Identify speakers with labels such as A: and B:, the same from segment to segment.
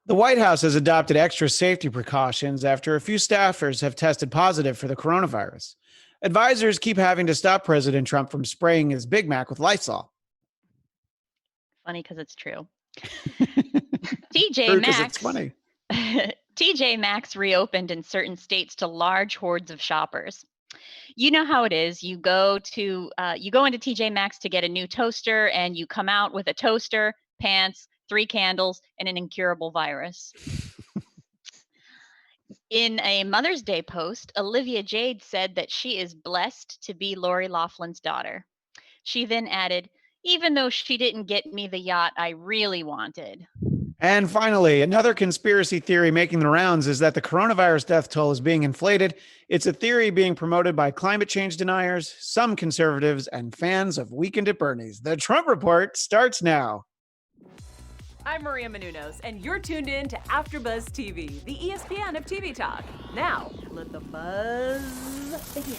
A: The White House has adopted extra safety precautions after a few staffers have tested positive for the coronavirus. Advisors keep having to stop President Trump from spraying his Big Mac with Lysol.
B: Funny because it's true.
A: True, 'cause it's funny.
B: TJ Maxx reopened in certain states to large hordes of shoppers. You know how it is. You go into TJ Maxx to get a new toaster, and you come out with a toaster, pants, 3 candles, and an incurable virus. In a Mother's Day post, Olivia Jade said that she is blessed to be Lori Loughlin's daughter. She then added, "Even though she didn't get me the yacht I really wanted."
A: And finally, another conspiracy theory making the rounds is that the coronavirus death toll is being inflated. It's a theory being promoted by climate change deniers, some conservatives, and fans of Weekend at Bernie's. The Trump Report starts now.
C: I'm Maria Menounos, and you're tuned in to AfterBuzz TV, the ESPN of TV talk. Now, let the buzz begin.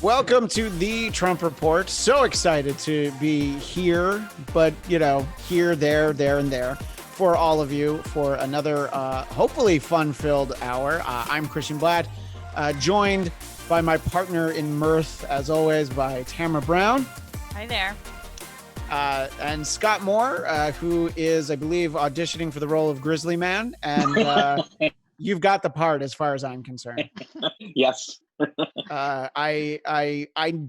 A: Welcome to the Trump Report. So excited to be here, but here, there, and there for all of you for another hopefully fun-filled hour. I'm Christian Bladt, joined by my partner in mirth, as always, by Tamra Brown.
B: Hi there.
A: And Scott Moore, who is, I believe, auditioning for the role of Grizzly Man, and you've got the part as far as I'm concerned.
D: Yes.
A: I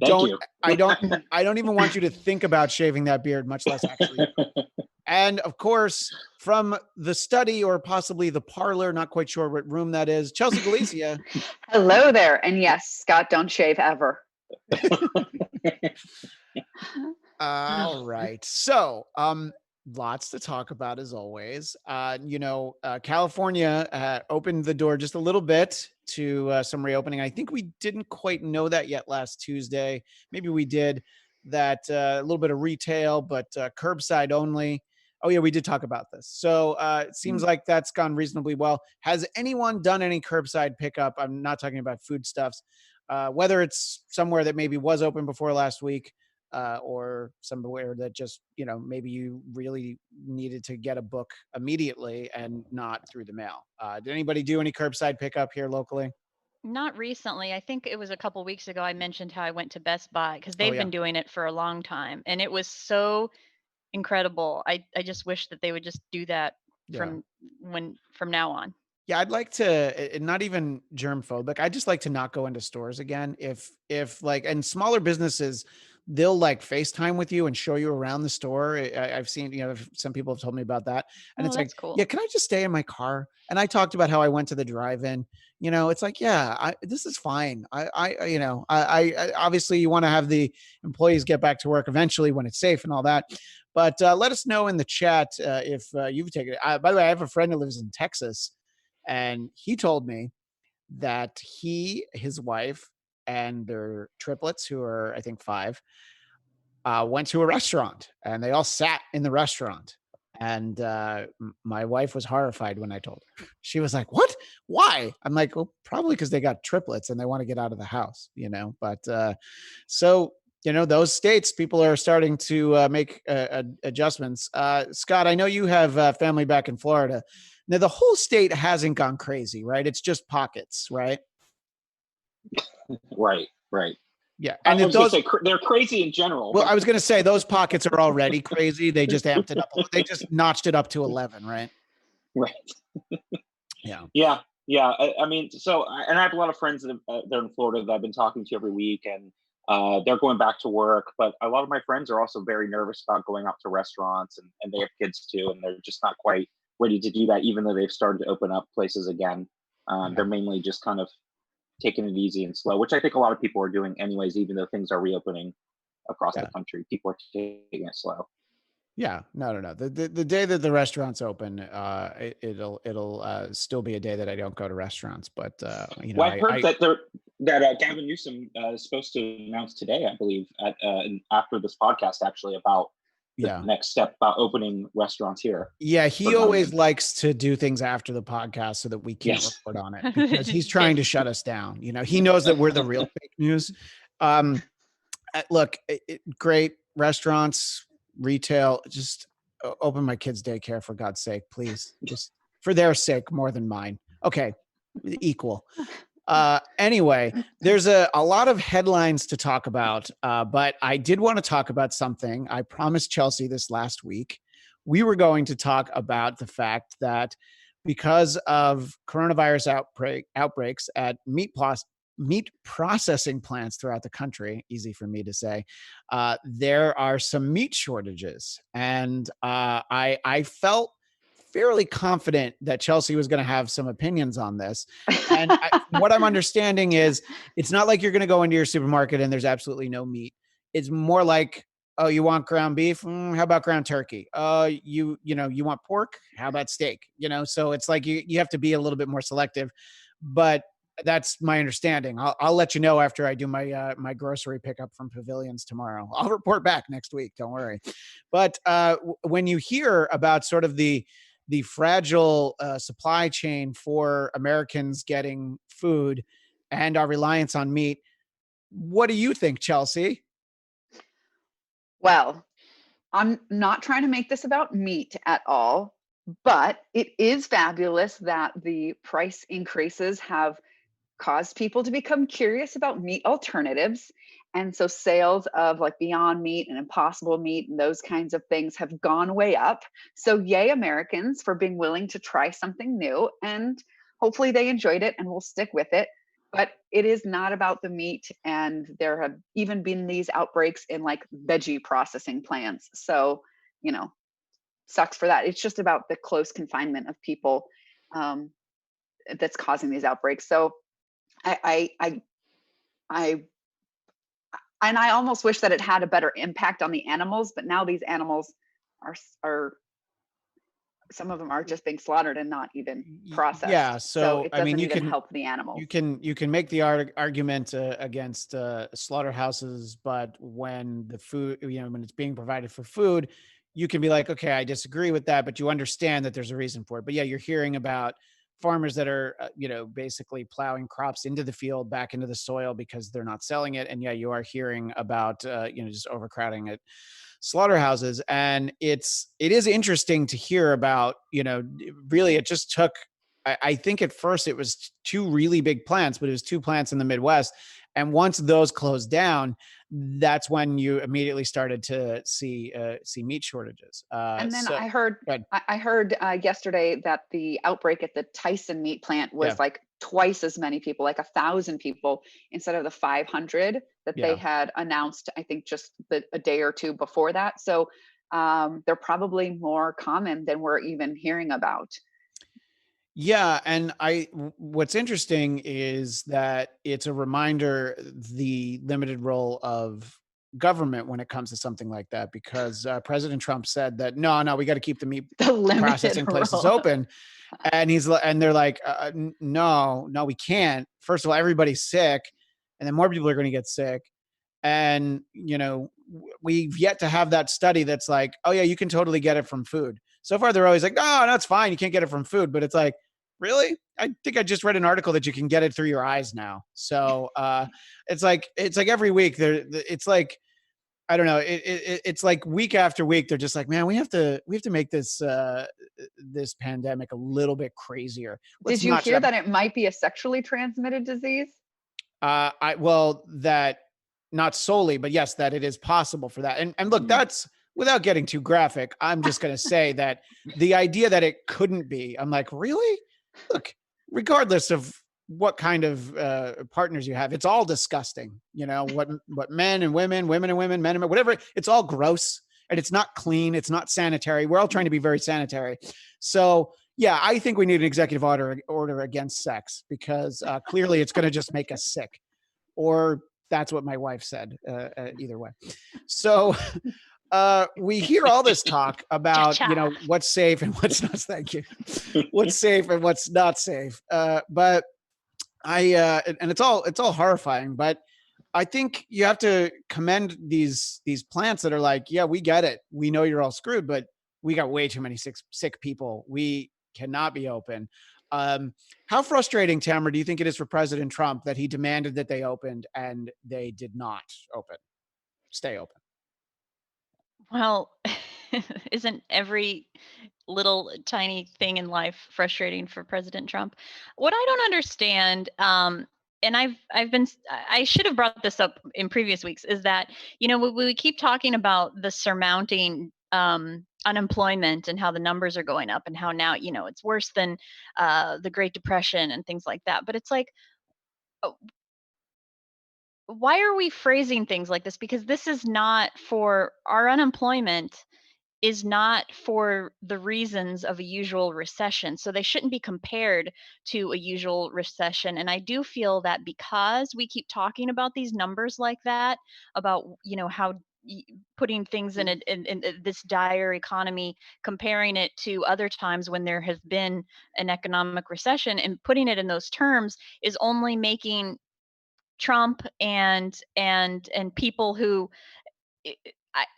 A: don't even want you to think about shaving that beard, much less actually. And of course, from the study or possibly the parlor, not quite sure what room that is, Chelsea Galicia.
E: Hello there, and yes, Scott, don't shave ever.
A: All right. So, lots to talk about as always. California opened the door just a little bit to some reopening. I think we didn't quite know that yet last Tuesday. Maybe we did that a little bit of retail, but curbside only. Oh yeah, we did talk about this. So it seems like that's gone reasonably well. Has anyone done any curbside pickup? I'm not talking about foodstuffs. Whether it's somewhere that maybe was open before last week, or somewhere that just, maybe you really needed to get a book immediately and not through the mail. Did anybody do any curbside pickup here locally?
B: Not recently. I think it was a couple weeks ago I mentioned how I went to Best Buy because they've been doing it for a long time, and it was so incredible. I just wish that they would just do that from now on.
A: Yeah, I'd like to, not even germ phobic. I'd just like to not go into stores again. If like, and smaller businesses, they'll like FaceTime with you and show you around the store. I've seen, some people have told me about that. And it's like,
B: cool.
A: Yeah, can I just stay in my car? And I talked about how I went to the drive-in, it's like, yeah, this is fine. I obviously you want to have the employees get back to work eventually when it's safe and all that. But let us know in the chat if you've taken it. By the way, I have a friend who lives in Texas, and he told me that his wife, and their triplets, who are, I think, 5, went to a restaurant, and they all sat in the restaurant. And my wife was horrified when I told her. She was like, "What? Why?" I'm like, "Well, probably because they got triplets and they want to get out of the house, But so, those states, people are starting to make adjustments. Scott, I know you have family back in Florida. Now, the whole state hasn't gone crazy, right? It's just pockets, right?
D: Right.
A: Yeah,
D: and they're crazy in general.
A: Well, I was going to say those pockets are already crazy. They just amped it up. They just notched it up to 11, right?
D: Right.
A: Yeah.
D: I mean, and I have a lot of friends that they're in Florida that I've been talking to every week, and they're going back to work. But a lot of my friends are also very nervous about going out to restaurants, and they have kids too, and they're just not quite ready to do that, even though they've started to open up places again. They're mainly just kind of taking it easy and slow, which I think a lot of people are doing anyways, even though things are reopening across the country. People are taking it slow.
A: Yeah, no. The day that the restaurants open, it'll still be a day that I don't go to restaurants. But
D: well, I've heard that Gavin Newsom is supposed to announce today, I believe, after this podcast, actually, about the next step about opening restaurants here.
A: Yeah, he always likes to do things after the podcast so that we can't report on it, because he's trying to shut us down. He knows that we're the real fake news. Look, great restaurants, retail, just open my kids' daycare for God's sake, please. Just for their sake more than mine. Okay, equal. Anyway, there's a lot of headlines to talk about, but I did want to talk about something. I promised Chelsea this last week. We were going to talk about the fact that because of coronavirus outbreaks at meat processing plants throughout the country, easy for me to say, there are some meat shortages. And I felt fairly confident that Chelsea was going to have some opinions on this. And what I'm understanding is it's not like you're going to go into your supermarket and there's absolutely no meat. It's more like, oh, you want ground beef? How about ground turkey? You want pork? How about steak? So it's like you have to be a little bit more selective. But that's my understanding. I'll let you know after I do my grocery pickup from Pavilions tomorrow. I'll report back next week. Don't worry. But when you hear about sort of the fragile supply chain for Americans getting food and our reliance on meat, what do you think, Chelsea?
E: Well, I'm not trying to make this about meat at all, but it is fabulous that the price increases have caused people to become curious about meat alternatives. And so sales of like Beyond Meat and Impossible Meat and those kinds of things have gone way up. So yay, Americans, for being willing to try something new. And hopefully they enjoyed it and will stick with it. But it is not about the meat. And there have even been these outbreaks in like veggie processing plants. So, sucks for that. It's just about the close confinement of people that's causing these outbreaks. So I almost wish that it had a better impact on the animals, but now these animals are some of them are just being slaughtered and not even processed.
A: Yeah,
E: So
A: so
E: it
A: I mean,
E: doesn't
A: you
E: even
A: can
E: help the animals.
A: you can make the argument against slaughterhouses, but when the food, when it's being provided for food, you can be like, okay, I disagree with that, but you understand that there's a reason for it. But yeah, you're hearing about farmers that are, basically plowing crops into the field, back into the soil because they're not selling it. And yeah, you are hearing about, just overcrowding at slaughterhouses. And it is interesting to hear about, really it just took, I think at first it was two really big plants, but it was two plants in the Midwest. And once those closed down, that's when you immediately started to see meat shortages.
E: And then
A: So
E: I heard
A: go ahead.
E: I heard yesterday that the outbreak at the Tyson meat plant was
A: Yeah.
E: like twice as many people, like 1,000 people instead of the 500 that they
A: Yeah.
E: had announced, I think just a day or two before that. So they're probably more common than we're even hearing about.
A: Yeah, and what's interesting is that it's a reminder the limited role of government when it comes to something like that, because President Trump said that no, we got to keep the meat
E: The limited
A: processing places
E: role.
A: open, and they're like, no, we can't. First of all, everybody's sick, and then more people are going to get sick, and we've yet to have that study that's like, oh yeah, you can totally get it from food. So far they're always like, oh, that's fine, you can't get it from food, but it's like, really? I think I just read an article that you can get it through your eyes now. So it's like every week it's like, I don't know, it's like week after week they're just like, man, we have to make this this pandemic a little bit crazier.
E: Did you hear that it might be a sexually transmitted disease?
A: That not solely, but yes, that it is possible for that. And look, that's, without getting too graphic, I'm just going to say that the idea that it couldn't be, I'm like, really? Look, regardless of what kind of partners you have, it's all disgusting. What men and women, women and women, men and men, whatever, it's all gross and it's not clean. It's not sanitary. We're all trying to be very sanitary. So yeah, I think we need an executive order against sex, because clearly it's going to just make us sick, or that's what my wife said, either way. So we hear all this talk about, what's safe and what's not. Thank you. What's safe and what's not safe. But and it's all horrifying, but I think you have to commend these plants that are like, yeah, we get it. We know you're all screwed, but we got way too many sick people. We cannot be open. How frustrating, Tamra, do you think it is for President Trump that he demanded that they opened and they did not stay open?
B: Well, isn't every little tiny thing in life frustrating for President Trump? What I don't understand, and I should have brought this up in previous weeks, is that, we keep talking about the surmounting unemployment and how the numbers are going up and how now, it's worse than the Great Depression and things like that. But it's like, uh, why are we phrasing things like this? Because this is not for our unemployment is not for the reasons of a usual recession. So they shouldn't be compared to a usual recession. And I do feel that because we keep talking about these numbers like that, about, how putting things in this dire economy, comparing it to other times when there has been an economic recession, and putting it in those terms is only making Trump and people who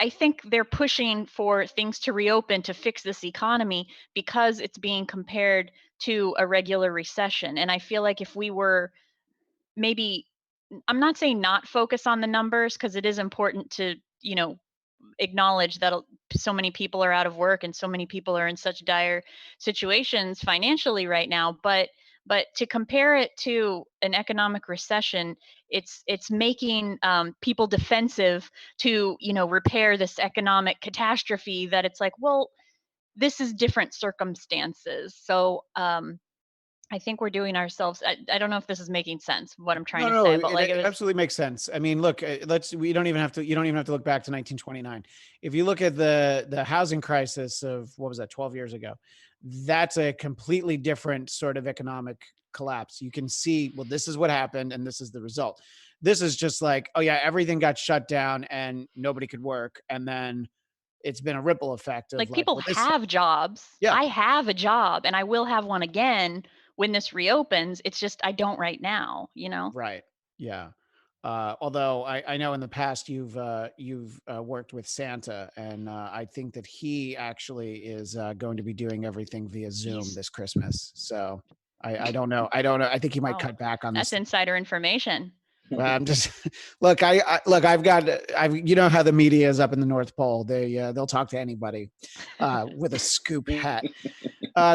B: I think they're pushing for things to reopen to fix this economy because it's being compared to a regular recession. And I feel like if we were maybe, I'm not saying not focus on the numbers, because it is important to, acknowledge that so many people are out of work and so many people are in such dire situations financially right now, but to compare it to an economic recession, it's making people defensive to, repair this economic catastrophe, that it's like, well, this is different circumstances. So I think we're doing ourselves, I don't know if this is making sense what I'm trying
A: No,
B: to
A: no,
B: say, but like
A: it
B: it was
A: absolutely makes sense. I mean, look, you don't even have to look back to 1929. If you look at the housing crisis of, what was that, 12 years ago, that's a completely different sort of economic collapse. You can see, well, this is what happened and this is the result. This is just like, oh yeah, everything got shut down and nobody could work. And then it's been a ripple effect of
B: like,
A: like,
B: people
A: well, this,
B: have jobs.
A: yeah,
B: I have a job and I will have one again when this reopens. It's just I don't right now,
A: right. Yeah. Although I know in the past you've worked with Santa, and I think that he actually is going to be doing everything via Zoom
B: He's
A: this Christmas. So I don't know. I don't know. I think he might
B: wow.
A: cut back on
B: That's
A: this.
B: insider information.
A: I'm just look. Look. I've you know how the media is up in the North Pole. They'll talk to anybody with a scoop hat.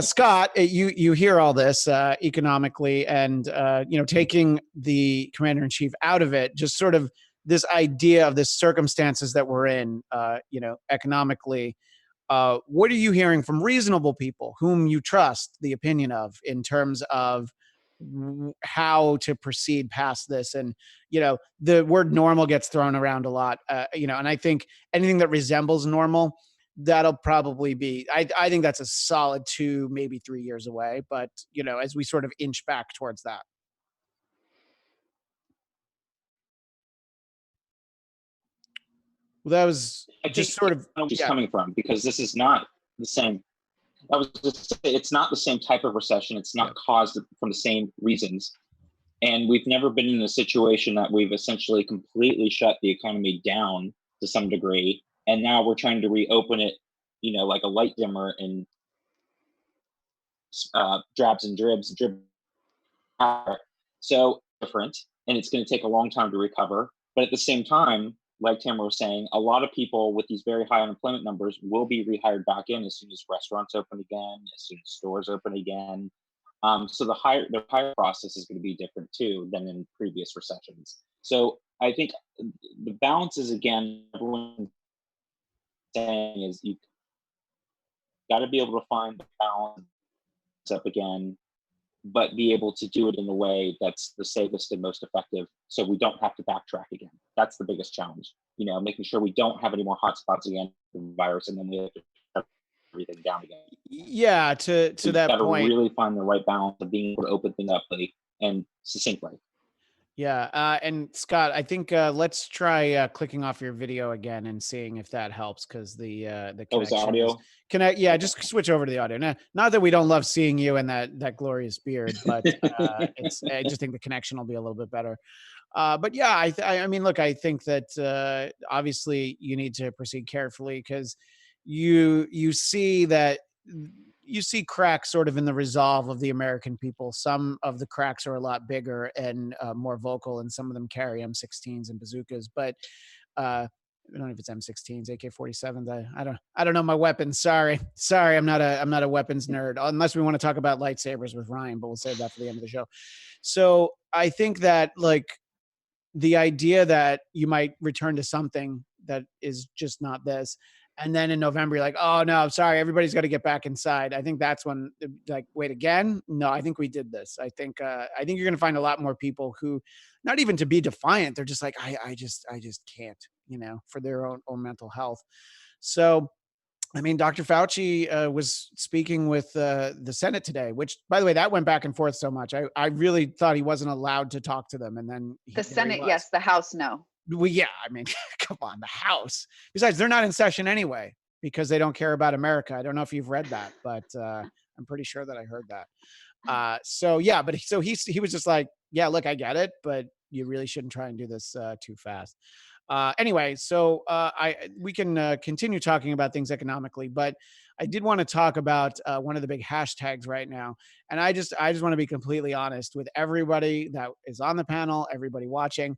A: Scott, you hear all this economically, and taking the commander in chief out of it, just sort of this idea of the circumstances that we're in, economically. What are you hearing from reasonable people whom you trust the opinion of in terms of how to proceed past this? And the word normal gets thrown around a lot, and I think anything that resembles normal, that'll probably be, I think that's a solid 2, maybe 3 years away. But as we sort of inch back towards that. Well, that was
D: I
A: just
D: think
A: sort of,
D: where she's
A: yeah,
D: coming from, because this is not the same. I was just say, it's not the same type of recession. It's not caused from the same reasons. And we've never been in a situation that we've essentially completely shut the economy down to some degree. And now we're trying to reopen it, like a light dimmer in drabs and dribs, so different, and it's going to take a long time to recover. But at the same time, like Tamara was saying, a lot of people with these very high unemployment numbers will be rehired back in as soon as restaurants open again, as soon as stores open again. So the hire process is going to be different too than in previous recessions. So I think the balance is, again, everyone's saying, is you got to be able to find the balance up again, but be able to do it in a way that's the safest and most effective, so we don't have to backtrack again. That's the biggest challenge, making sure we don't have any more hotspots again, the virus, and then we have to shut everything down again.
A: yeah, to
D: We
A: that
D: got to
A: point.
D: really find the right balance of being able to open things up and succinctly.
A: Yeah. And Scott, I think let's try clicking off your video again and seeing if that helps, because the
D: Was
A: connection
D: audio?
A: yeah, just switch over to the audio. Now, not that we don't love seeing you and that glorious beard, but I just think the connection will be a little bit better. But yeah, I mean, look, I think that obviously you need to proceed carefully, because you see that you see cracks sort of in the resolve of the American people. Some of the cracks are a lot bigger and more vocal, and some of them carry M16s and bazookas. But I don't know if it's M16s, AK-47s. I don't know my weapons. Sorry, I'm not a weapons nerd, unless we want to talk about lightsabers with Ryan, but we'll save that for the end of the show. So I think that like the idea that you might return to something that is just not this. And then in November, you're like, oh no, I'm sorry, everybody's got to get back inside. I think that's when like, wait again. No, I think we did this. I think you're going to find a lot more people who, not even to be defiant, they're just like, I just can't, for their own mental health. So, I mean, Dr. Fauci was speaking with the Senate today, which, by the way, that went back and forth so much. I really thought he wasn't allowed to talk to them. And then
E: the Senate, yes, the House, no.
A: Well, yeah, I mean, come on, the House. Besides, they're not in session anyway because they don't care about America. I don't know if you've read that, but I'm pretty sure that I heard that. So yeah, but he was just like, yeah, look, I get it, but you really shouldn't try and do this too fast. Anyway, so we can continue talking about things economically, but I did want to talk about one of the big hashtags right now. And I just want to be completely honest with everybody that is on the panel, everybody watching.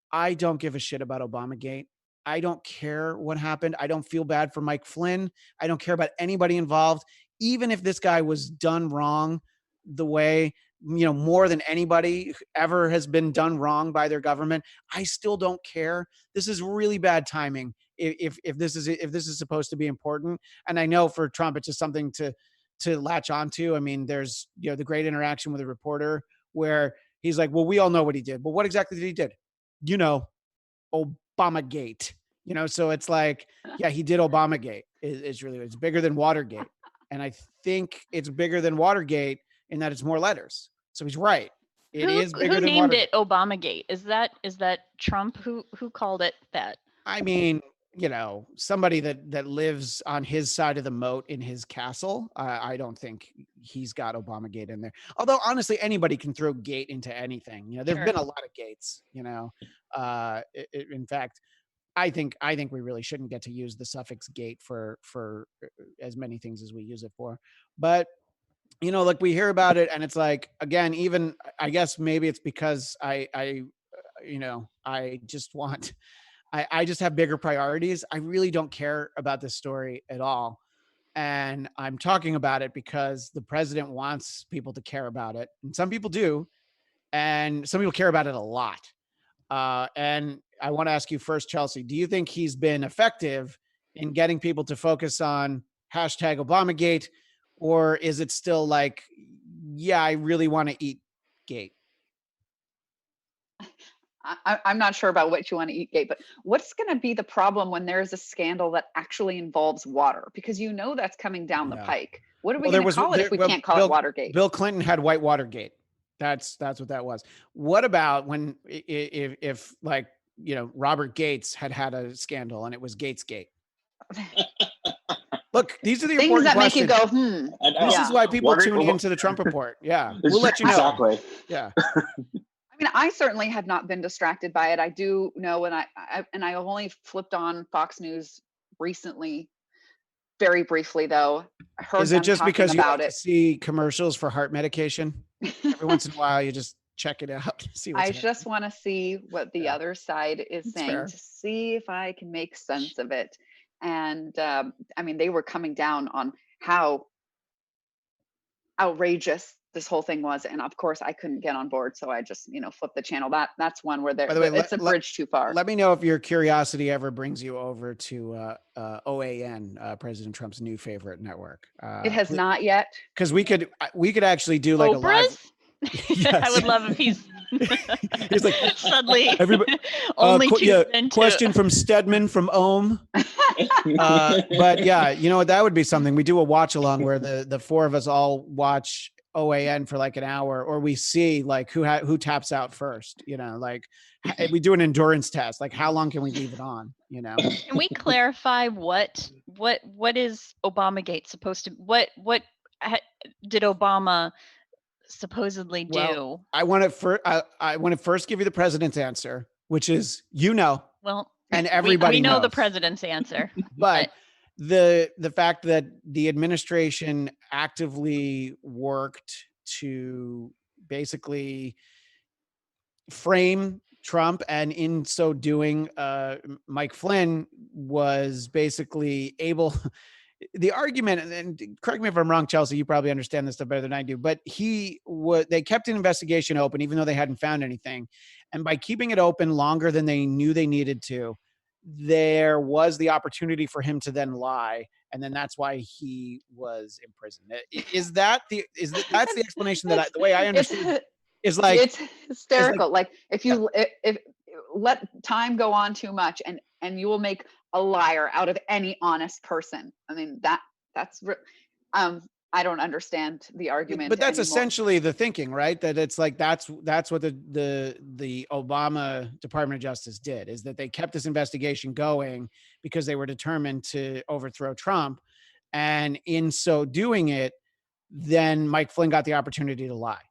A: I don't give a shit about Obamagate. I don't care what happened. I don't feel bad for Mike Flynn. I don't care about anybody involved. Even if this guy was done wrong the way, more than anybody ever has been done wrong by their government, I still don't care. This is really bad timing. If this is supposed to be important. And I know for Trump, it's just something to latch onto. I mean, there's, the great interaction with a reporter where he's like, well, we all know what he did. Well, what exactly did he did? Obamagate, so it's like, yeah, he did Obamagate. It's bigger than Watergate. And I think it's bigger than Watergate in that it's more letters. So he's right. It is bigger than
B: Who named
A: Watergate.
B: it Obamagate? Is that Trump? Who called it that?
A: I mean, somebody that lives on his side of the moat in his castle. I don't think he's got Obamagate in there. Although honestly, anybody can throw gate into anything. There've been a lot of gates. In fact, I think we really shouldn't get to use the suffix gate for as many things as we use it for. But like we hear about it, and it's like, again, even I guess maybe it's because I just want. I just have bigger priorities. I really don't care about this story at all. And I'm talking about it because the president wants people to care about it. And some people do. And some people care about it a lot. And I want to ask you first, Chelsea, do you think he's been effective in getting people to focus on hashtag Obamagate? Or is it still like, yeah, I really want to eat gate?
E: I'm not sure about what you want to eat, Gate, but what's going to be the problem when there is a scandal that actually involves water? Because that's coming down the pike. What are we going to call it if we can't call it Watergate?
A: Bill Clinton had White Watergate. That's what that was. What about when if like Robert Gates had a scandal and it was Gatesgate? Look, these are the
E: things that
A: questions.
E: make you go,
A: This is why people tune into the Trump Report. Yeah, we'll let you know.
D: Exactly.
A: Yeah.
E: I mean, I certainly have not been distracted by it. I do know, and I only flipped on Fox News recently, very briefly though. I heard
A: Is it just because you like
E: to
A: see commercials for heart medication? Every once in a while, you just check it out. See what's happening.
E: Just want to see what the other side is
A: That's
E: saying
A: fair.
E: to see if I can make sense of it. And I mean, they were coming down on how outrageous this whole thing was, and of course I couldn't get on board, so I just flipped the channel. That's one where
A: By the way,
E: it's a bridge too far.
A: Let me know if your curiosity ever brings you over to OAN, President Trump's new favorite network.
E: It has not yet,
A: because we could actually do like
B: Oprah's?
A: a live. Yes.
B: I would love if he's
A: like
B: suddenly
A: everybody.
B: only choosing
A: question from Stedman from Ohm. But yeah, that would be something. We do a watch along where the four of us all watch OAN for like an hour, or we see like who taps out first. Like we do an endurance test. Like how long can we leave it on?
B: Can we clarify what is Obamagate supposed to? What did Obama supposedly do?
A: Well, I want to first give you the president's answer, which is
B: well,
A: and everybody
B: we know
A: knows.
B: the president's answer,
A: but the fact that the administration actively worked to basically frame Trump, and in so doing, Mike Flynn was basically able. The argument, and correct me if I'm wrong, Chelsea, you probably understand this stuff better than I do, but they kept an investigation open even though they hadn't found anything. And by keeping it open longer than they knew they needed to, there was the opportunity for him to then lie. And then that's why he was in prison. That's the explanation the way I understood is like,
E: it's hysterical. Like if you if let time go on too much, and you will make a liar out of any honest person. I mean, that's I don't understand the argument.
A: But that's
E: anymore.
A: essentially the thinking, right? That it's like that's what the Obama Department of Justice did, is that they kept this investigation going because they were determined to overthrow Trump, and in so doing it, then Mike Flynn got the opportunity to lie.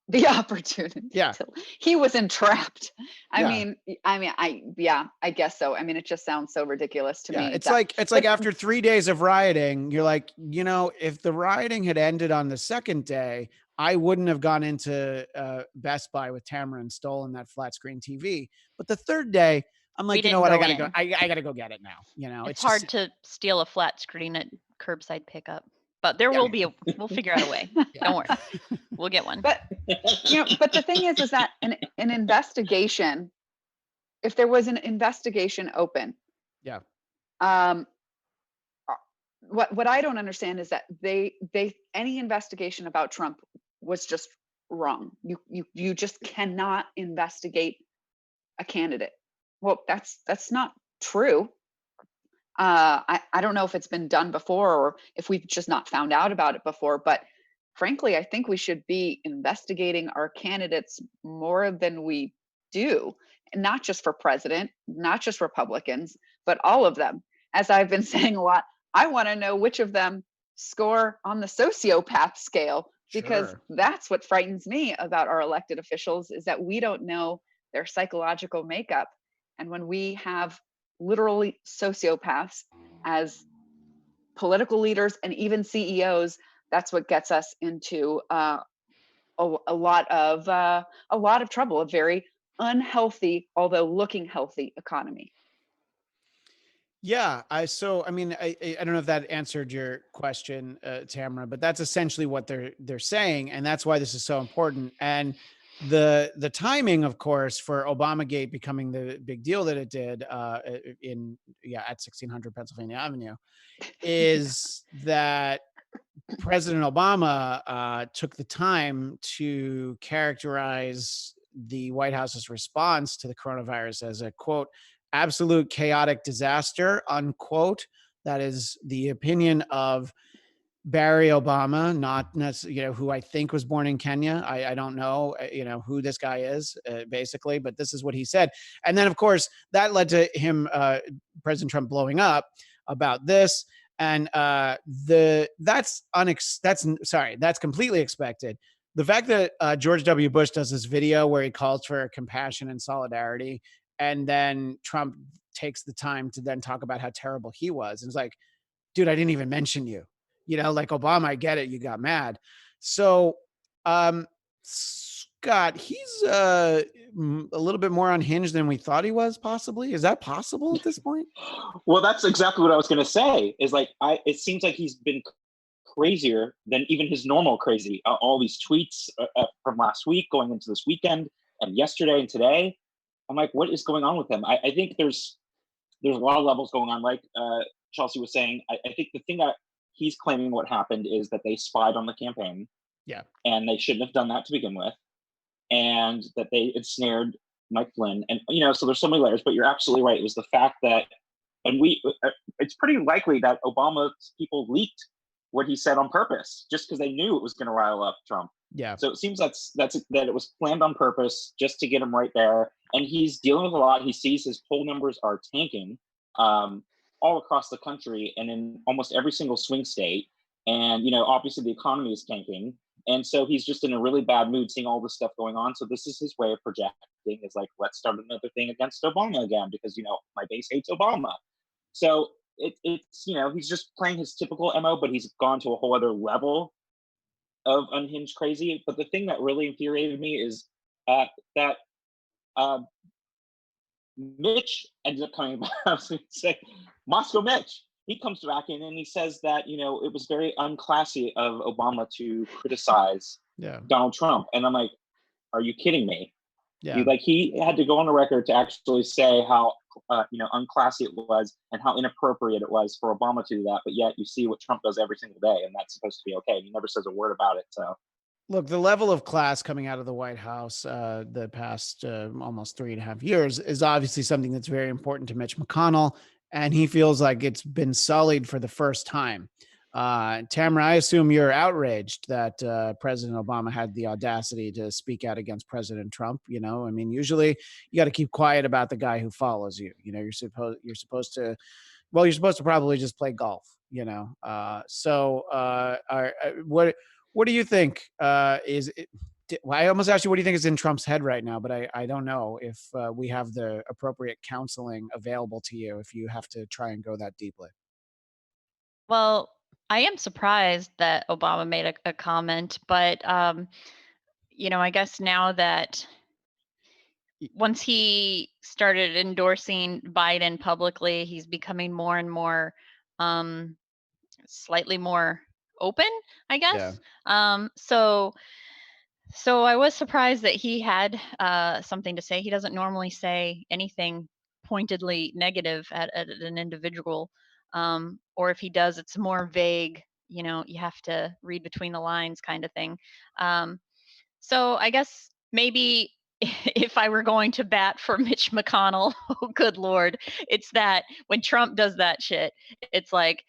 E: The opportunity.
A: Yeah.
E: He was entrapped.
A: Yeah.
E: I guess so. I mean, it just sounds so ridiculous to me.
A: It's like after 3 days of rioting, you're like, if the rioting had ended on the second day, I wouldn't have gone into Best Buy with Tamra and stolen that flat screen TV. But the third day, I'm like, you know what? I gotta go. I gotta go get it now.
B: It's hard to steal a flat screen at curbside pickup, but there will be we'll figure out a way. Don't worry, we'll get one.
E: But but the thing is that an investigation, if there was an investigation open, what I don't understand is that any investigation about Trump was just wrong. You just cannot investigate a candidate. Well, that's not true. I don't know if it's been done before or if we've just not found out about it before, but frankly, I think we should be investigating our candidates more than we do, and not just for president, not just Republicans, but all of them. As I've been saying a lot, I want to know which of them score on the sociopath scale, because that's what frightens me about our elected officials, is that we don't know their psychological makeup. And when we have literally sociopaths as political leaders and even CEOs, that's what gets us into a lot of trouble. A very unhealthy, although looking healthy, economy.
A: Yeah, I don't know if that answered your question, Tamra, but that's essentially what they're saying, and that's why this is so important. And the timing, of course, for Obamagate becoming the big deal that it did at 1600 Pennsylvania Avenue, is that President Obama took the time to characterize the White House's response to the coronavirus as a, quote, absolute chaotic disaster, unquote. That is the opinion of Barry Obama, not necessarily, who I think was born in Kenya. I don't know, who this guy is, basically, but this is what he said. And then, of course, that led to him, President Trump, blowing up about this. And that's completely expected. The fact that George W. Bush does this video where he calls for compassion and solidarity, and then Trump takes the time to then talk about how terrible he was. And it's like, dude, I didn't even mention you. Like Obama, I get it. You got mad. So, Scott, he's a little bit more unhinged than we thought he was, possibly. Is that possible at this point?
D: Well, that's exactly what I was going to say, is like, it seems like he's been crazier than even his normal crazy. All these tweets from last week going into this weekend and yesterday and today. I'm like, what is going on with him? I think there's a lot of levels going on. Like Chelsea was saying, I think the thing that he's claiming what happened is that they spied on the campaign.
A: Yeah. And
D: they shouldn't have done that to begin with. And that they ensnared Mike Flynn. And, so there's so many layers, but you're absolutely right. It was the fact that, it's pretty likely that Obama's people leaked what he said on purpose, just because they knew it was going to rise up Trump.
A: Yeah.
D: So it seems that it was planned on purpose just to get him right there. And he's dealing with a lot. He sees his poll numbers are tanking all across the country and in almost every single swing state. And, obviously the economy is tanking. And so he's just in a really bad mood seeing all this stuff going on. So this is his way of projecting, is like, let's start another thing against Obama again, because, my base hates Obama. So it's, he's just playing his typical MO, but he's gone to a whole other level of unhinged crazy. But the thing that really infuriated me is that Mitch ends up coming back and say, Moscow Mitch. He comes back in and he says that, you know, it was very unclassy of Obama to criticize Donald Trump. And I'm like, are you kidding me?
A: Yeah.
D: He had to go on the record to actually say how, you know, unclassy it was and how inappropriate it was for Obama to do that. But yet you see what Trump does every single day, and that's supposed to be okay. He never says a word about it. So.
A: Look, the level of class coming out of the White House the past almost 3.5 years is obviously something that's very important to Mitch McConnell, and he feels like it's been sullied for the first time. Tamra, I assume you're outraged that President Obama had the audacity to speak out against President Trump. You know, I mean, usually you got to keep quiet about the guy who follows you. You know, you're supposed to probably just play golf. You know, what do you think? I almost asked you, what do you think is in Trump's head right now? But I don't know if we have the appropriate counseling available to you if you have to try and go that deeply.
B: Well, I am surprised that Obama made a comment, but you know, I guess now that once he started endorsing Biden publicly, he's becoming more and more slightly more open, I guess.
A: Yeah.
B: So I was surprised that he had something to say. He doesn't normally say anything pointedly negative at an individual. Or if he does, it's more vague. You know, you have to read between the lines kind of thing. So I guess maybe if I were going to bat for Mitch McConnell, oh, good Lord, it's that when Trump does that shit, it's like,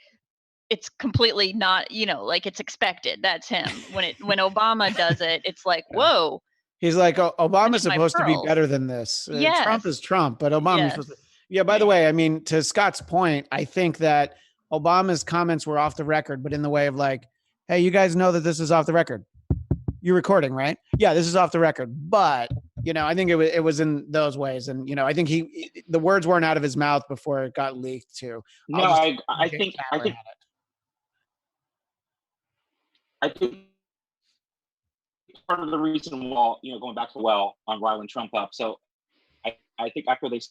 B: it's completely not, you know, like it's expected. That's him. When Obama does it, it's like, whoa.
A: He's like, Obama's
B: Pinch my
A: supposed to be
B: pearls.
A: better than this.
B: Yes.
A: Trump is Trump, but Obama's
B: Yes.
A: supposed to. Yeah, by the way, I mean, to Scott's point, I think that Obama's comments were off the record, but in the way of like, hey, you guys know that this is off the record. You're recording, right? Yeah, this is off the record. But, you know, I think it was in those ways. And, you know, I think the words weren't out of his mouth before it got leaked to.
D: No, I think part of the reason why, you know, going back to on riling Trump up. So I think after they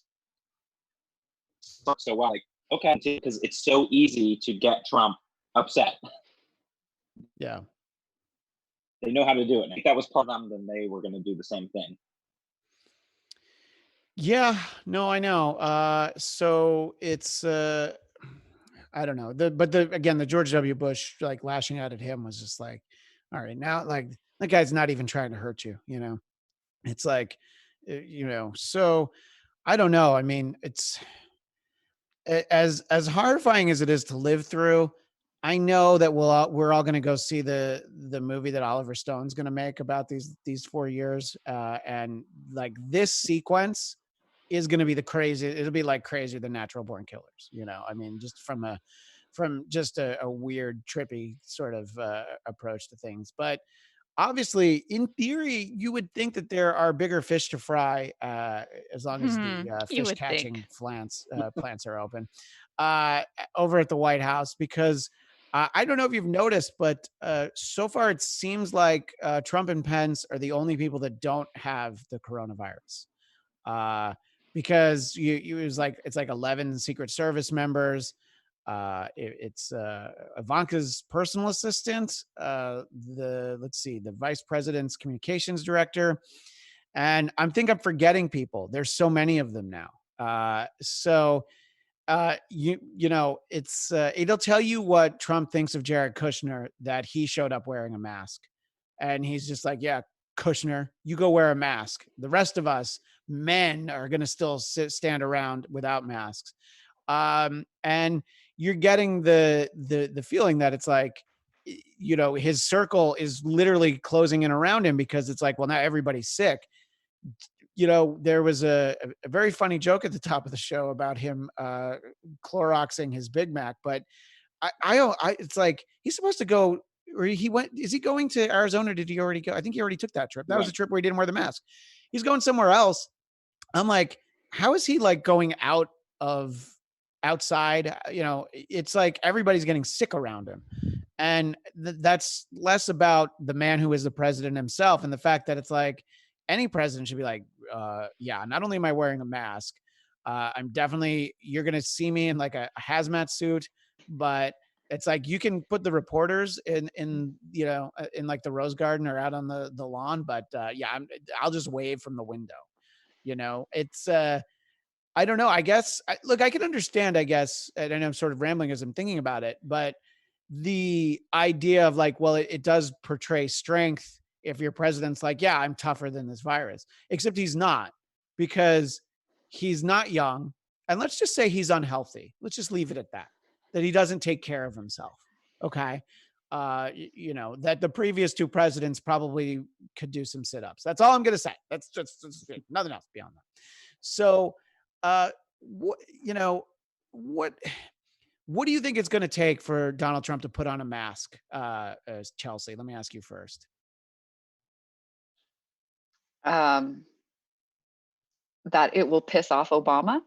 D: start so well, like, okay, because it's so easy to get Trump upset.
A: Yeah.
D: They know how to do it. And if that was part of them, then they were going to do the same thing.
A: Yeah, no, I know. So it's, I don't know. Again, the George W. Bush, like lashing out at him was just like, all right, now, like that guy's not even trying to hurt you, you know? It's like, you know, so I don't know. I mean, it's as horrifying as it is to live through. I know that we're all going to go see the movie that Oliver Stone's going to make about these 4 years. And like this sequence is going to be the crazy. It'll be like crazier than Natural Born Killers. You know, I mean, just from just a weird, trippy sort of approach to things. But obviously, in theory, you would think that there are bigger fish to fry as long as the fish catching plants are open over at the White House, because I don't know if you've noticed, but so far it seems like Trump and Pence are the only people that don't have the coronavirus. Because it's like 11 Secret Service members. It's Ivanka's personal assistant, the vice president's communications director, and I'm forgetting people. There's so many of them now. You know, it's it'll tell you what Trump thinks of Jared Kushner that he showed up wearing a mask, and he's just like, yeah, Kushner, you go wear a mask. The rest of us men are going to still stand around without masks. And you're getting the feeling that it's like, you know, his circle is literally closing in around him, because it's like, well, now everybody's sick. You know, there was a very funny joke at the top of the show about him Cloroxing his Big Mac, but it's like he's supposed to go, or he went. Is he going to Arizona? Did he already go? I think he already took that trip. That was a trip where he didn't wear the mask. He's going somewhere else. I'm like, how is he like going outside? You know, it's like everybody's getting sick around him. And that's less about the man who is the president himself, and the fact that it's like any president should be like, yeah, not only am I wearing a mask, I'm definitely, you're going to see me in like a hazmat suit, but it's like, you can put the reporters in, you know, in like the Rose Garden or out on the lawn. But yeah, I'll just wave from the window. You know, it's, I don't know. I guess, look, I can understand, I guess, and I'm sort of rambling as I'm thinking about it, but the idea of like, well, it does portray strength if your president's like, yeah, I'm tougher than this virus, except he's not, because he's not young. And let's just say he's unhealthy. Let's just leave it at that, that he doesn't take care of himself. Okay. You know, that the previous two presidents probably could do some sit-ups. That's all I'm going to say. That's nothing else beyond that. So, what, you know, what do you think it's going to take for Donald Trump to put on a mask? Chelsea, let me ask you first.
E: That it will piss off Obama.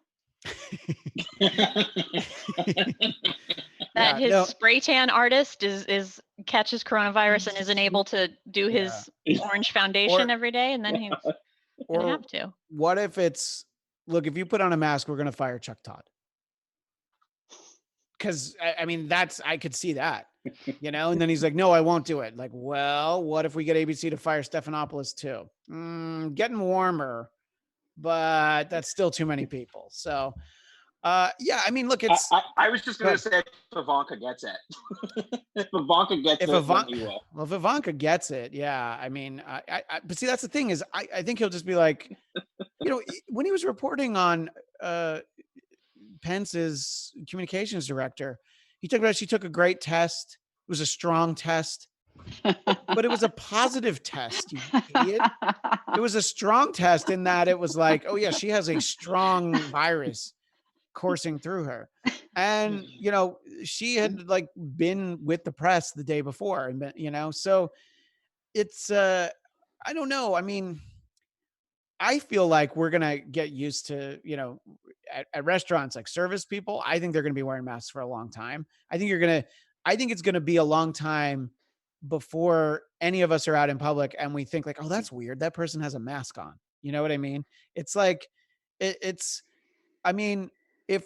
B: That his
A: no,
B: spray tan artist is catches coronavirus and isn't able to do his orange foundation every day, and then he's gonna have to.
A: What if it's, look, if you put on a mask, we're going to fire Chuck Todd? Because I mean, that's, I could see that, you know. And then he's like, no, I won't do it. Like, well, what if we get ABC to fire Stephanopoulos too? Getting warmer, but that's still too many people. So yeah, I mean, look, it's,
D: I was just going to say, if Ivanka gets it, if Ivanka gets it, then he will.
A: Well, if Ivanka gets it, yeah. I mean, but see, that's the thing is, I think he'll just be like, you know, when he was reporting on Pence's communications director, he talked about, she took a great test. It was a strong test, but it was a positive test, you idiot. It was a strong test in that it was like, oh yeah, she has a strong virus coursing through her. And, you know, she had like been with the press the day before, and, you know, so it's, I don't know. I mean, I feel like we're going to get used to, you know, at restaurants, like service people, I think they're going to be wearing masks for a long time. I think it's going to be a long time before any of us are out in public and we think like, oh, that's weird, that person has a mask on. You know what I mean? It's like, it's, I mean, if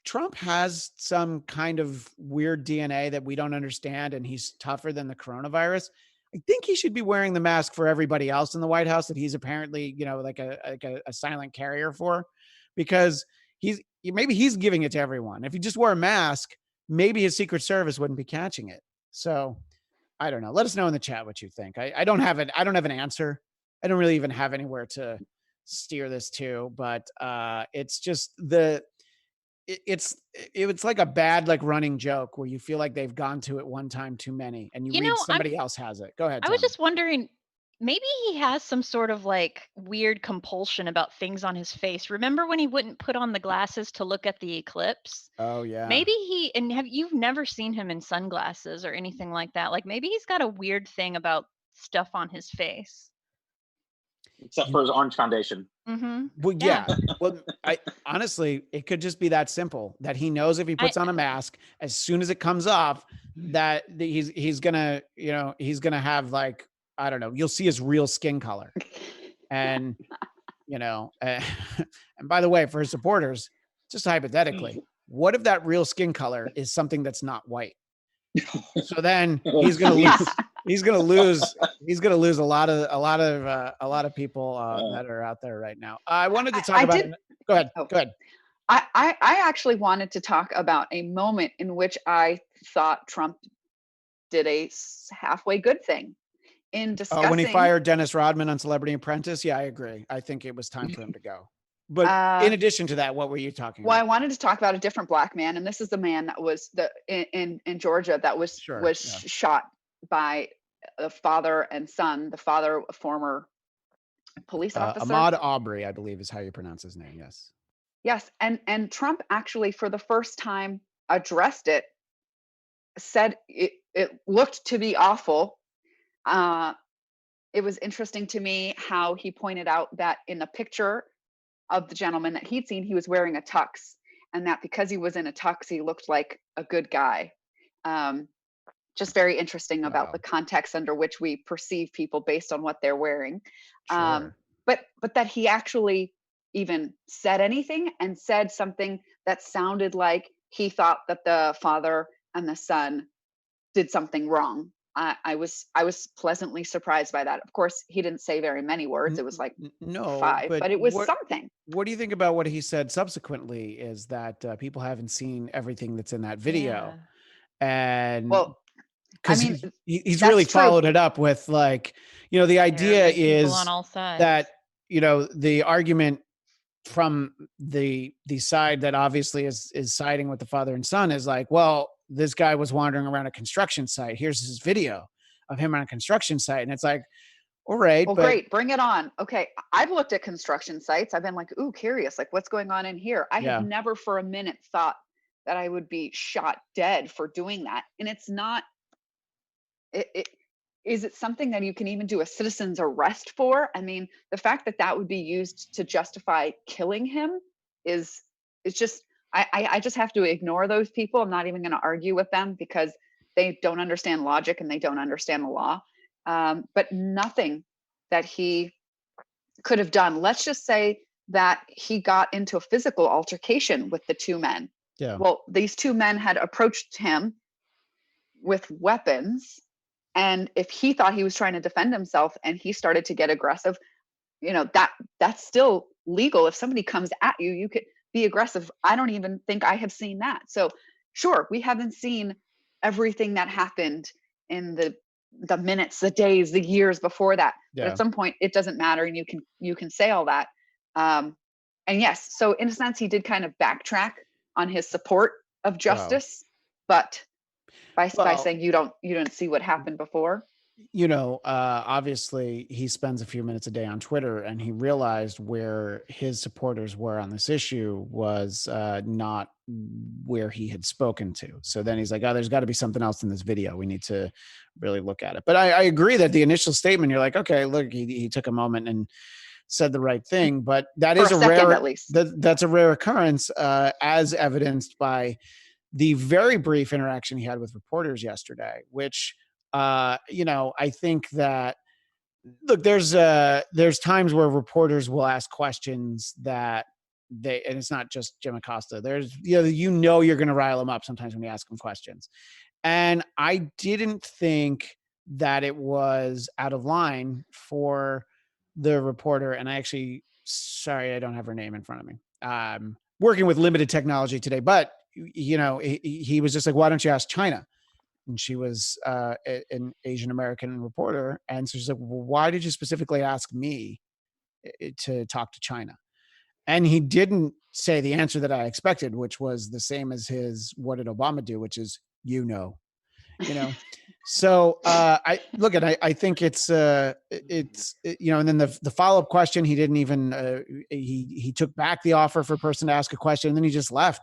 A: Trump has some kind of weird DNA that we don't understand and he's tougher than the coronavirus, I think he should be wearing the mask for everybody else in the White House that he's apparently, you know, like a silent carrier for, because maybe he's giving it to everyone. If he just wore a mask, maybe his Secret Service wouldn't be catching it. So I don't know. Let us know in the chat what you think. I don't have it. I don't have an answer. I don't really even have anywhere to steer this to, but it's just it's like a bad, like, running joke where you feel like they've gone to it one time too many, and you read somebody else has it. Go ahead.
B: I was
A: Tamra.
B: just wondering, maybe he has some sort of like weird compulsion about things on his face. Remember when he wouldn't put on the glasses to look at the eclipse?
A: Oh yeah.
B: Maybe you've never seen him in sunglasses or anything like that. Like maybe he's got a weird thing about stuff on his face.
D: Except for his orange foundation.
B: Mm-hmm.
A: Well, yeah. Well, honestly, it could just be that simple, that he knows if he puts on a mask, as soon as it comes off, that he's gonna, you know, he's gonna have, like, I don't know, you'll see his real skin color. And, you know, and by the way, for his supporters, just hypothetically, what if that real skin color is something that's not white? So then he's gonna lose. He's gonna lose a lot of people that are out there right now. I wanted to talk about. Go ahead. Go ahead.
E: I actually wanted to talk about a moment in which I thought Trump did a halfway good thing in discussing.
A: When he fired Dennis Rodman on Celebrity Apprentice. Yeah, I agree. I think it was time for him to go. But in addition to that, what were you talking about?
E: Well, I wanted to talk about a different Black man, and this is the man that was in Georgia that was shot by a father and son. The father, a former police officer.
A: Ahmad Aubry, I believe, is how you pronounce his name. Yes.
E: Yes, and Trump actually, for the first time, addressed it. Said it looked to be awful. It was interesting to me how he pointed out that in a picture of the gentleman that he'd seen, he was wearing a tux, and that because he was in a tux, he looked like a good guy. Just very interesting about the context under which we perceive people based on what they're wearing.
A: Sure.
E: But that he actually even said anything and said something that sounded like he thought that the father and the son did something wrong. I was pleasantly surprised by that. Of course, he didn't say very many words. It was like
A: No,
E: 5,
A: but
E: but it was something.
A: what do you think about what he said subsequently? Is that people haven't seen everything that's in that video, and
E: Well, I
A: because
E: mean,
A: he's really
E: that's true.
A: followed it up with like, the idea
B: There are good people on
A: is
B: all sides.
A: that the argument from the side that obviously is siding with the father and son is like, well, this guy was wandering around a construction site. Here's his video of him on a construction site, and it's like, all right,
E: Well,
A: but
E: great, bring it on. Okay, I've looked at construction sites. I've been like, ooh, curious, like what's going on in here. I
A: yeah,
E: have never for a minute thought that I would be shot dead for doing that. And it's not, is it something that you can even do a citizen's arrest for? I mean, the fact that that would be used to justify killing him is just, I just have to ignore those people. I'm not even going to argue with them because they don't understand logic and they don't understand the law. But nothing that he could have done. Let's just say that he got into a physical altercation with the two men.
A: yeah.
E: Well, these two men had approached him with weapons, and if he thought he was trying to defend himself and he started to get aggressive, that's still legal. If somebody comes at you, you could be aggressive. I don't even think I have seen that. So sure, we haven't seen everything that happened in the minutes, the days, the years before that. But
A: Yeah.
E: at some point it doesn't matter, and you can say all that. And yes, so in a sense he did kind of backtrack on his support of justice, but by saying you don't see what happened before.
A: Obviously he spends a few minutes a day on Twitter, and he realized where his supporters were on this issue was not where he had spoken to. So then he's like, oh, there's got to be something else in this video. We need to really look at it. But I agree that the initial statement, you're like, okay, look, he took a moment and said the right thing, but that is a rare,
E: at least.
A: That's a rare occurrence, as evidenced by the very brief interaction he had with reporters yesterday, which, I think that, look, there's times where reporters will ask questions that and it's not just Jim Acosta. There's, you're going to rile them up sometimes when you ask them questions. And I didn't think that it was out of line for the reporter. And sorry, I don't have her name in front of me. Working with limited technology today, but he was just like, why don't you ask China? And she was an Asian American reporter. And so she's like, well, why did you specifically ask me to talk to China? And he didn't say the answer that I expected, which was the same as his, what did Obama do? Which is, So I think it's and then the follow-up question, he didn't even, he took back the offer for a person to ask a question, and then he just left.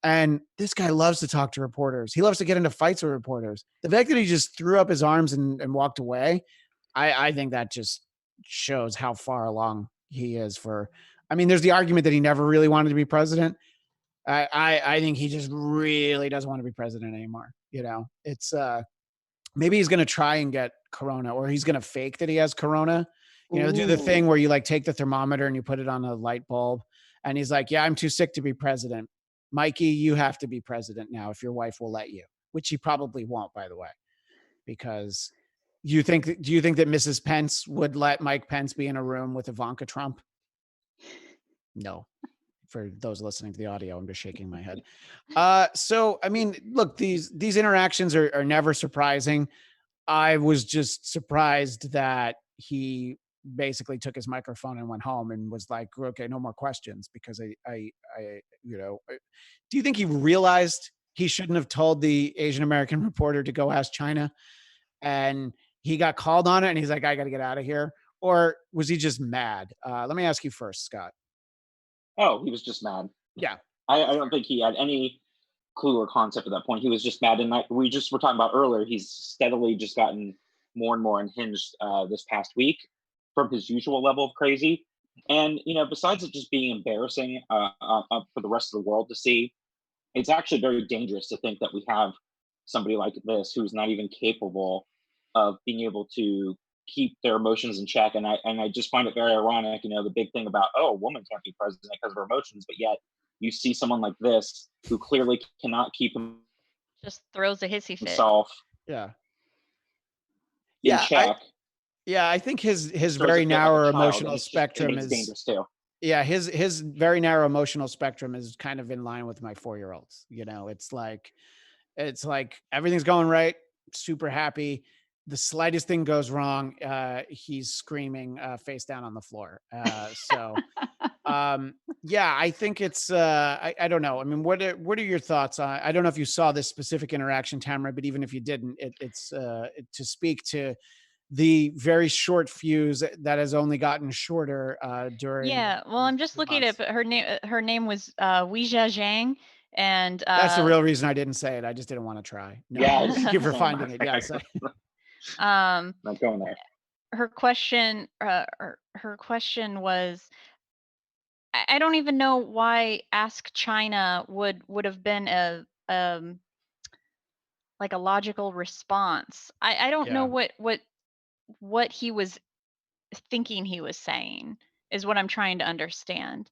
A: And this guy loves to talk to reporters. He loves to get into fights with reporters. The fact that he just threw up his arms and walked away, I think that just shows how far along he is there's the argument that he never really wanted to be president. I think he just really doesn't want to be president anymore. It's maybe he's going to try and get corona, or he's going to fake that he has corona. Do the thing where you like take the thermometer and you put it on a light bulb, and he's like, yeah, I'm too sick to be president. Mikey, you have to be president now if your wife will let you, which he probably won't, by the way, because do you think that Mrs. Pence would let Mike Pence be in a room with Ivanka Trump? No. For those listening to the audio, I'm just shaking my head. So, look, these interactions are never surprising. I was just surprised that he basically took his microphone and went home and was like, okay, no more questions, because do you think he realized he shouldn't have told the Asian American reporter to go ask China, and he got called on it and he's like, I got to get out of here? Or was he just mad? Let me ask you first, Scott.
D: Oh, he was just mad.
A: Yeah.
D: I don't think he had any clue or concept at that point. He was just mad. And we just were talking about earlier, he's steadily just gotten more and more unhinged this past week from his usual level of crazy. And, besides it just being embarrassing for the rest of the world to see, it's actually very dangerous to think that we have somebody like this who's not even capable of being able to keep their emotions in check. And I just find it very ironic, the big thing about, oh, a woman can't be president because of her emotions, but yet you see someone like this who clearly cannot keep
B: Just throws a hissy fit.
D: himself
A: Yeah.
D: in
A: Yeah.
D: check.
A: I think his
D: Starts
A: very
D: to feel like a
A: narrow
D: child, and
A: emotional
D: it
A: spectrum
D: makes it
A: is
D: dangerous too.
A: yeah, his very narrow emotional spectrum is kind of in line with my 4-year-olds. It's like everything's going right, super happy. The slightest thing goes wrong, he's screaming face down on the floor. Yeah, I think it's I don't know. I mean, what are your thoughts on, I don't know if you saw this specific interaction, Tamra, but even if you didn't, it's to speak to the very short fuse that has only gotten shorter during
B: Yeah, well, I'm just looking
A: months.
B: at her name. Her name was Weijia Zhang, and
A: That's the real reason I didn't say it. I just didn't want to try. No,
D: Yeah,
A: thank you for
D: same.
A: finding it. Yes.
B: um,
D: Not going there.
B: her question was, I don't even know why Ask China would have been a like a logical response. I don't know what he was thinking he was saying is what I'm trying to understand.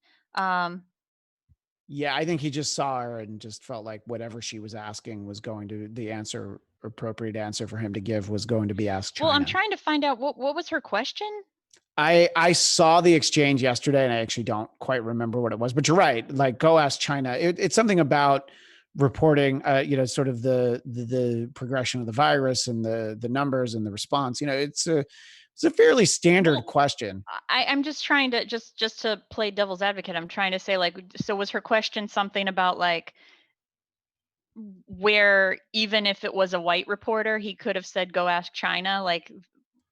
A: Yeah, I think he just saw her and just felt like whatever she was asking was going to, the appropriate answer for him to give was going to be Ask China.
B: Well, I'm trying to find out what was her question.
A: I saw the exchange yesterday and I actually don't quite remember what it was, but you're right. Like, go Ask China. It's something about reporting, sort of the progression of the virus and the numbers and the response. It's a fairly standard question.
B: I'm just trying to just to play devil's advocate. I'm trying to say, like, so was her question something about like where even if it was a white reporter, he could have said, "Go Ask China"? Like,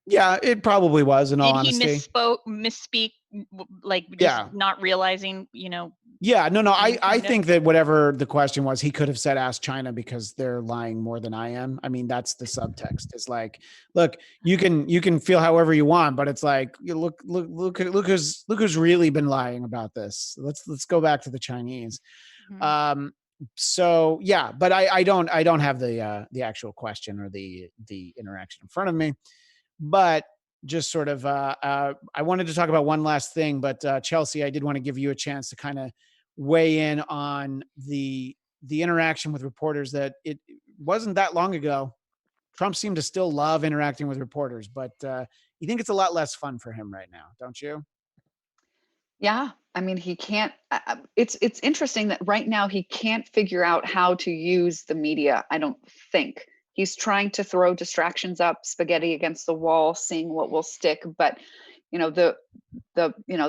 A: yeah, it probably was. In all honesty,
B: did he misspeak, like just not realizing,
A: Yeah, no. I think that whatever the question was, he could have said Ask China because they're lying more than I am. I mean, that's the subtext. It's like, look, you can feel however you want, but it's like, look who's really been lying about this. Let's go back to the Chinese.
B: Mm-hmm.
A: So yeah, but I don't have the actual question or the interaction in front of me, but just sort of I wanted to talk about one last thing, but Chelsea, I did want to give you a chance to kind of weigh in on the interaction with reporters. That it wasn't that long ago. Trump seemed to still love interacting with reporters, but you think it's a lot less fun for him right now, don't you?
E: Yeah, I mean, he can't. It's interesting that right now he can't figure out how to use the media. I don't think he's trying to throw distractions up, spaghetti against the wall, seeing what will stick. But the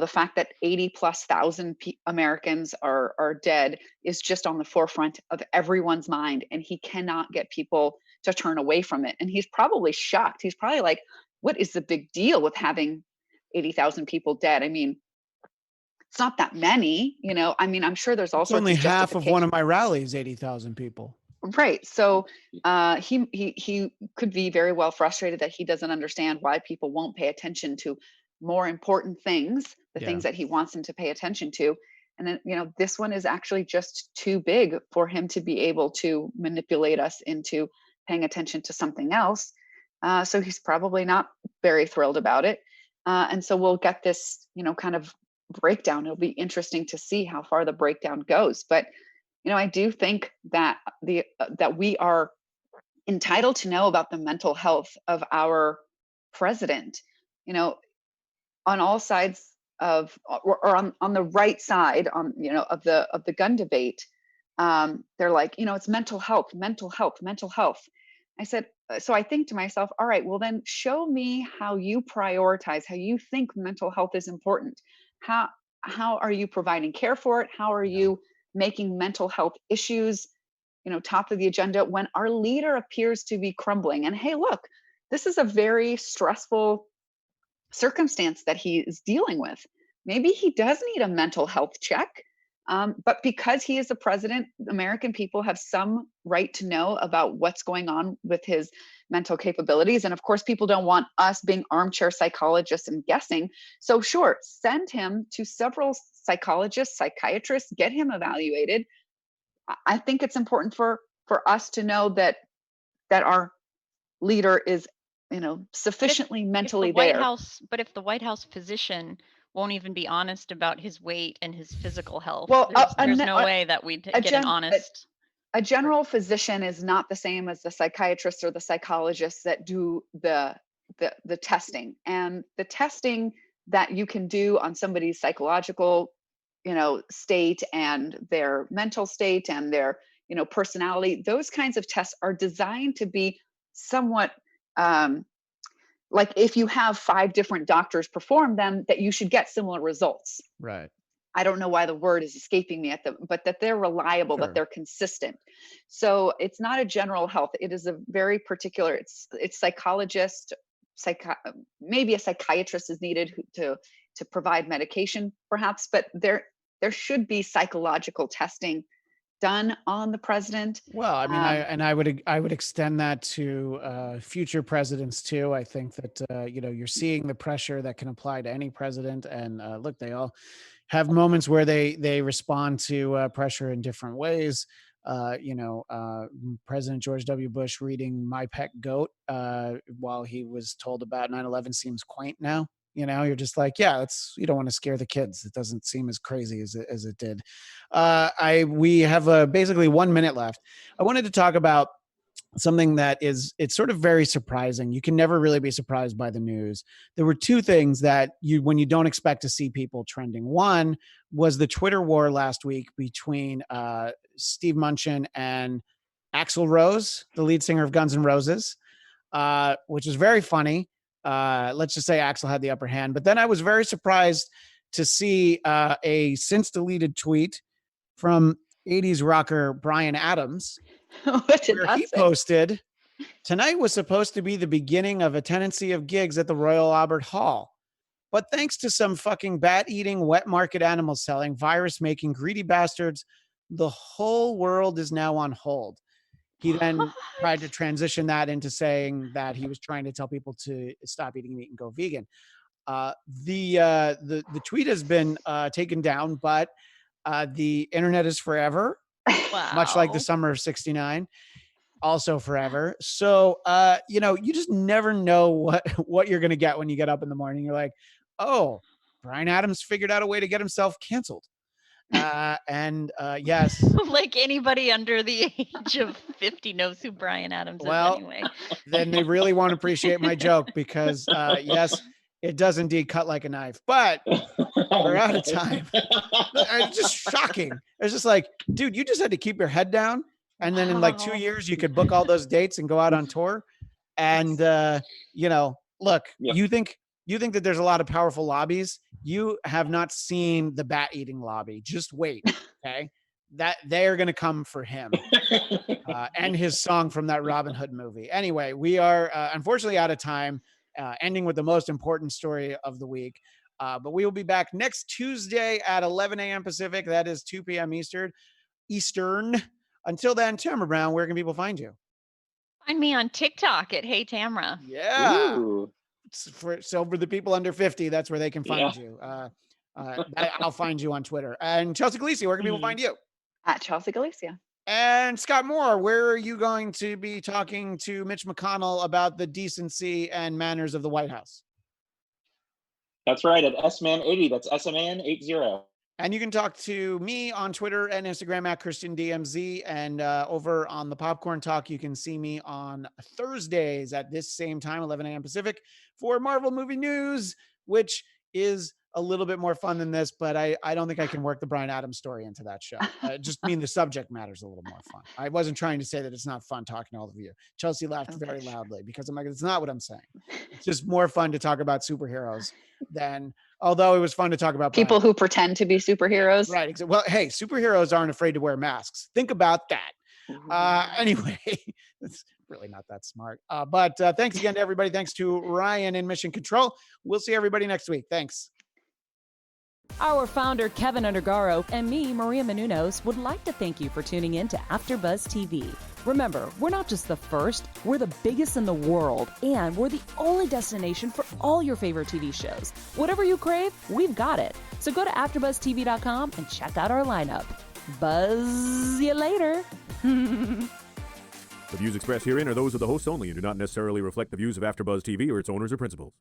E: fact that 80,000+ Americans are dead is just on the forefront of everyone's mind, and he cannot get people to turn away from it. And he's probably shocked. He's probably like, "What is the big deal with having 80,000 people dead?" I mean, it's not that many, I mean, I'm sure there's all sorts
A: only
E: of
A: half of one of my rallies, 80,000 people.
E: Right. So he could be very well frustrated that he doesn't understand why people won't pay attention to more important things, the things that he wants them to pay attention to. And then, this one is actually just too big for him to be able to manipulate us into paying attention to something else. So he's probably not very thrilled about it. And so we'll get this, kind of breakdown. It'll be interesting to see how far the breakdown goes. But I do think that that we are entitled to know about the mental health of our president. On all sides of, or on the right side, of the gun debate, they're like, it's mental health, mental health, mental health. I said, so I think to myself, all right, well then show me how you prioritize, how you think mental health is important. How are you providing care for it? How are you making mental health issues, top of the agenda when our leader appears to be crumbling? And hey, look, this is a very stressful circumstance that he is dealing with. Maybe he does need a mental health check. But because he is the president, American people have some right to know about what's going on with his mental capabilities. And of course, people don't want us being armchair psychologists and guessing. So sure, send him to several psychologists, psychiatrists, get him evaluated. I think it's important for us to know that our leader is sufficiently mentally
B: if the White
E: there.
B: House, but if the White House physician won't even be honest about his weight and his physical health,
E: Well,
B: there's no way that we'd get an honest.
E: A general physician is not the same as the psychiatrist or the psychologist that do the testing. And the testing that you can do on somebody's psychological, state and their mental state and their, personality, those kinds of tests are designed to be somewhat like if you have 5 different doctors perform them, that you should get similar results.
A: Right.
E: I don't know why the word is escaping me but that they're reliable,
A: Sure.
E: that they're consistent. So it's not a general health. It is a very particular, it's psychologist, maybe a psychiatrist is needed to provide medication perhaps, but there should be psychological testing done on the president.
A: Well, I mean, I would extend that to future presidents too. I think that you're seeing the pressure that can apply to any president, and look, they all have moments where they respond to pressure in different ways. President George W. Bush reading My Pet Goat while he was told about 9/11 seems quaint now. You're just like, yeah, you don't want to scare the kids. It doesn't seem as crazy as it did. We have basically 1 minute left. I wanted to talk about something that it's sort of very surprising. You can never really be surprised by the news. There were 2 things that when you don't expect to see people trending. One was the Twitter war last week between Steve Mnuchin and Axl Rose, the lead singer of Guns N' Roses, which is very funny. Let's just say Axl had the upper hand. But then I was very surprised to see a since deleted tweet from 80s rocker Bryan Adams, where he posted, "Tonight was supposed to be the beginning of a tendency of gigs at the Royal Albert Hall. But thanks to some fucking bat-eating, wet market animal selling, virus-making, greedy bastards, the whole world is now on hold." He then tried to transition that into saying that he was trying to tell people to stop eating meat and go vegan. The tweet has been taken down, but the internet is forever, much like the summer of '69, also forever. So you just never know what you're gonna get when you get up in the morning. You're like, oh, Bryan Adams figured out a way to get himself canceled. Yes,
B: like anybody under the age of 50 knows who Bryan Adams is anyway.
A: Then they really won't appreciate my joke because yes, it does indeed cut like a knife, but we're out of time. It's just shocking. It's just like, dude, you just had to keep your head down, and then in like 2 years you could book all those dates and go out on tour. And look,
D: Yep.
A: You think that there's a lot of powerful lobbies. You have not seen the bat eating lobby. Just wait. Okay. That they are going to come for him and his song from that Robin Hood movie. Anyway, we are unfortunately out of time, ending with the most important story of the week. But we will be back next Tuesday at 11 a.m. Pacific. That is 2 p.m. Eastern. Until then, Tamra Brown, where can people find you?
B: Find me on TikTok at Hey Tamra.
A: Yeah.
D: Ooh.
A: So for the people under 50, that's where they can find you. I'll find you on Twitter. And Chelsea Galicia, where can people find you?
E: At Chelsea Galicia.
A: And Scott Moore, where are you going to be talking to Mitch McConnell about the decency and manners of the White House?
D: That's right, at SMan80. That's SMan80.
A: And you can talk to me on Twitter and Instagram at ChristianDMZ. And over on the Popcorn Talk, you can see me on Thursdays at this same time, 11 a.m. Pacific, for Marvel movie news, which is a little bit more fun than this, but I don't think I can work the Bryan Adams story into that show. Just mean the subject matter is a little more fun. I wasn't trying to say that it's not fun talking to all of you. Chelsea laughed very loudly because I'm like, it's not what I'm saying. It's just more fun to talk about superheroes than, although it was fun to talk about
E: people who pretend to be superheroes.
A: Right. Well, hey, superheroes aren't afraid to wear masks. Think about that. Anyway, it's really not that smart. But thanks again to everybody. Thanks to Ryan in Mission Control. We'll see everybody next week. Thanks.
C: Our founder, Keven Undergaro, and me, Maria Menounos, would like to thank you for tuning in to AfterBuzz TV. Remember, we're not just the first, we're the biggest in the world, and we're the only destination for all your favorite TV shows. Whatever you crave, we've got it. So go to AfterBuzzTV.com and check out our lineup. Buzz you later.
F: The views expressed herein are those of the hosts only and do not necessarily reflect the views of AfterBuzz TV or its owners or principals.